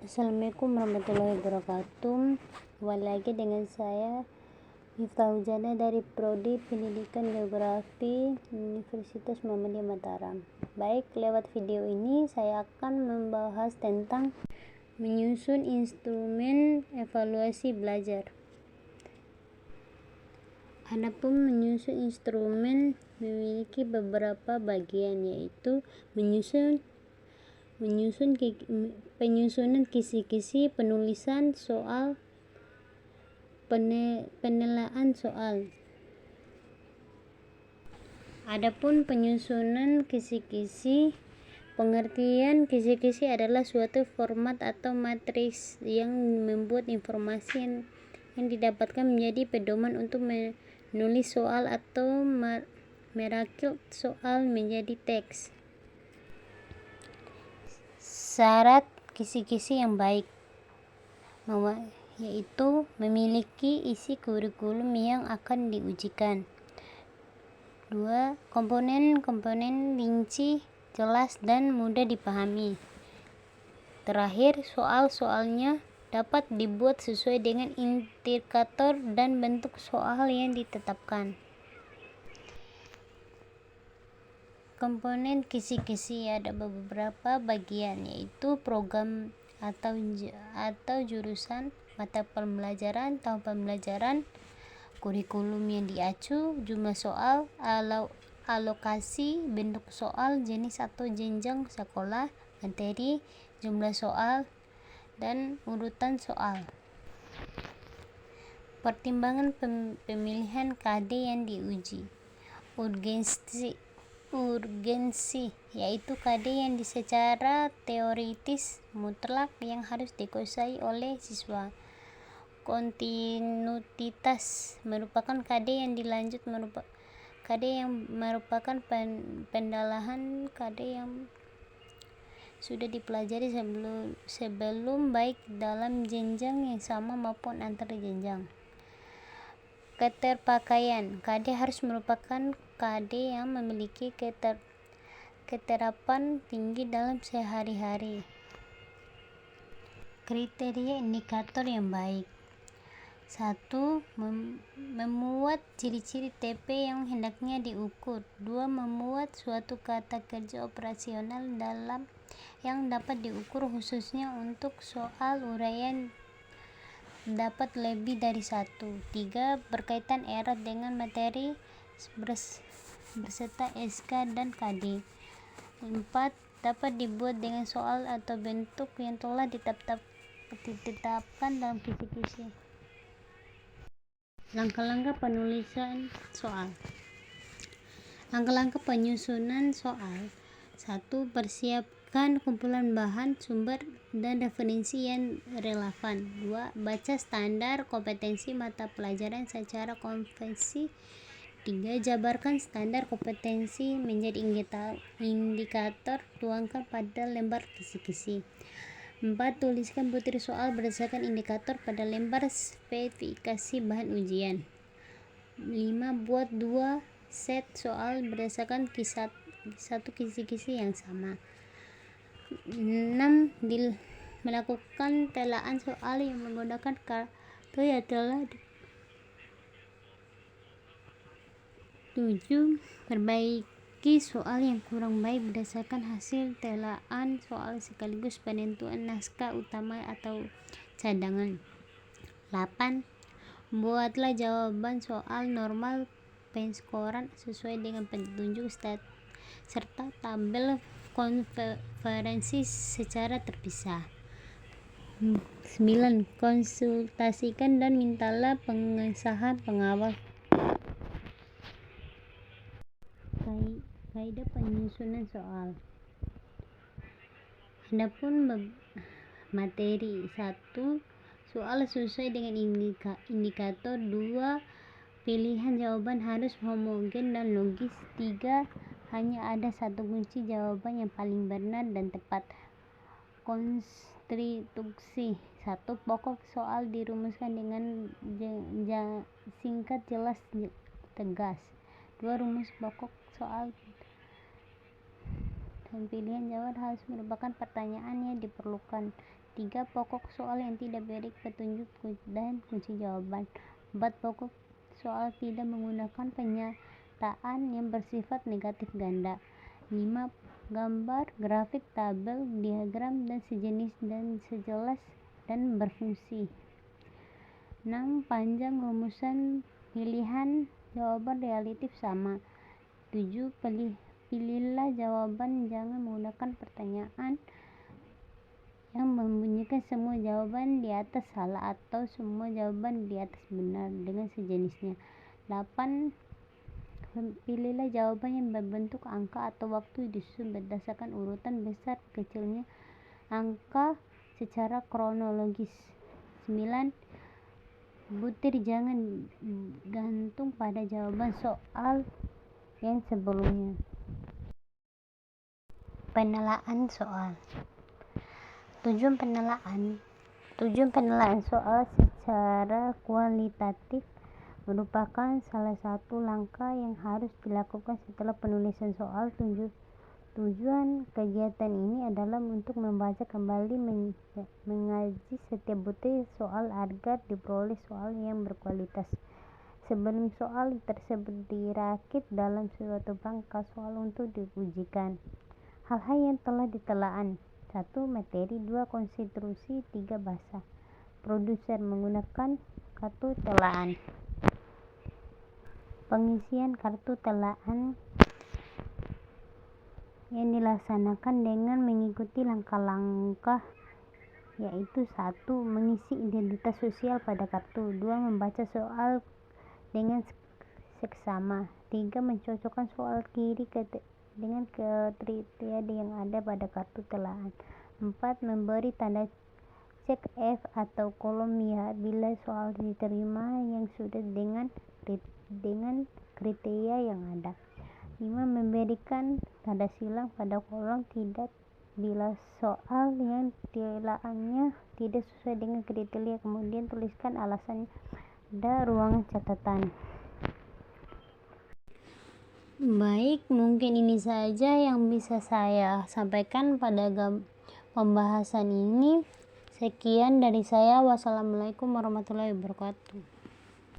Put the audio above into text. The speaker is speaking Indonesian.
Assalamualaikum warahmatullahi wabarakatuh. Kembali lagi dengan saya Miftah Hujana dari Prodi Pendidikan Geografi Universitas Muhammadiyah Mataram. Baik, lewat video ini saya akan membahas tentang menyusun instrumen evaluasi belajar. Adapun menyusun instrumen memiliki beberapa bagian, yaitu penyusunan kisi-kisi, penulisan soal, penilaian soal. Adapun penyusunan kisi-kisi, pengertian kisi-kisi adalah suatu format atau matriks yang membuat informasi yang didapatkan menjadi pedoman untuk menulis soal atau merakit soal menjadi teks. Syarat kisi-kisi yang baik yaitu memiliki isi kurikulum yang akan diujikan. 2. Komponen rinci, jelas, dan mudah dipahami. Terakhir, soal-soalnya dapat dibuat sesuai dengan indikator dan bentuk soal yang ditetapkan. Komponen kisi-kisi ada beberapa bagian, yaitu program atau jurusan, mata pembelajaran, tahun pembelajaran, kurikulum yang diacu, jumlah soal, alokasi, bentuk soal, jenis atau jenjang sekolah, materi, jumlah soal, dan urutan soal. Pertimbangan pemilihan KD yang diuji. Urgensi yaitu KD yang secara teoritis mutlak yang harus dikuasai oleh siswa. Kontinuitas merupakan KD yang dilanjut KD yang merupakan pendalaman KD yang sudah dipelajari sebelum baik dalam jenjang yang sama maupun antar jenjang. Keterpakaian KD harus merupakan KD yang memiliki keterapan tinggi dalam sehari-hari. Kriteria indikator yang baik. 1. Memuat ciri-ciri TP yang hendaknya diukur. 2. Memuat suatu kata kerja operasional yang dapat diukur, khususnya untuk soal uraian dapat lebih dari 1. 3. Berkaitan erat dengan materi berserta SK dan KD. 4. Dapat dibuat dengan soal atau bentuk yang telah ditetapkan dalam kisi-kisi. Langkah-langkah penulisan soal. Langkah-langkah penyusunan soal. 1. Persiapkan kumpulan bahan, sumber, dan referensi yang relevan. 2. Baca standar kompetensi mata pelajaran secara konvensi. 3. Jabarkan standar kompetensi menjadi indikator, tuangkan pada lembar kisi-kisi. 4. Tuliskan butir soal berdasarkan indikator pada lembar spesifikasi bahan ujian. 5. Buat 2 set soal berdasarkan satu kisi-kisi yang sama. 6. Melakukan telaan soal yang menggunakan kartu yang telah 7. Perbaiki soal yang kurang baik berdasarkan hasil telaan soal sekaligus penentuan naskah utama atau cadangan. 8. Buatlah jawaban soal normal penskoran sesuai dengan petunjuk serta tabel konferensi secara terpisah. 9. Konsultasikan dan mintalah pengesahan pengawas. Kaidah penyusunan soal. Adapun materi. 1. Soal sesuai dengan indikator. 2. Pilihan jawaban harus homogen dan logis. 3. Hanya ada satu kunci jawaban yang paling benar dan tepat. Konstruksi. 1. Pokok soal dirumuskan dengan singkat, jelas, tegas. 2. Rumus pokok soal dan pilihan jawaban harus merupakan pertanyaan yang diperlukan. 3 pokok soal yang tidak beri petunjuk dan kunci jawaban. 4 pokok soal tidak menggunakan pernyataan yang bersifat negatif ganda. 5 gambar, grafik, tabel, diagram, dan sejenis dan sejelas dan berfungsi. 6 panjang rumusan pilihan jawaban relatif sama. 7 pilihlah jawaban, jangan menggunakan pertanyaan yang membunyikan semua jawaban di atas salah atau semua jawaban di atas benar dengan sejenisnya. 8 pilihlah jawaban yang berbentuk angka atau waktu disusun berdasarkan urutan besar kecilnya angka secara kronologis. 9 butir jangan gantung pada jawaban soal yang sebelumnya. Penelaan soal. Tujuan penelaan soal secara kualitatif merupakan salah satu langkah yang harus dilakukan setelah penulisan soal. Tujuan kegiatan ini adalah untuk membaca kembali mengaji setiap butir soal agar diperoleh soal yang berkualitas. Sebelum soal tersebut dirakit dalam suatu bangkai soal untuk diujikan. Hal-hal yang telah ditelaah: 1. Materi, 2. Konstruksi, 3. Bahasa. Produser menggunakan kartu telaan. Pengisian kartu telaan yang dilaksanakan dengan mengikuti langkah-langkah, yaitu 1. Mengisi identitas sosial pada kartu. 2. Membaca soal dengan seksama. 3. Mencocokkan soal kiri dengan kriteria yang ada pada kartu telaan. 4. Memberi tanda cek F atau kolom ya bila soal diterima yang sudah dengan kriteria yang ada. 5. Memberikan tanda silang pada kolom tidak bila soal yang telaannya tidak sesuai dengan kriteria. Kemudian tuliskan alasannya pada ruangan catatan. Baik, mungkin ini saja yang bisa saya sampaikan pada pembahasan ini. Sekian dari saya. Wassalamualaikum warahmatullahi wabarakatuh.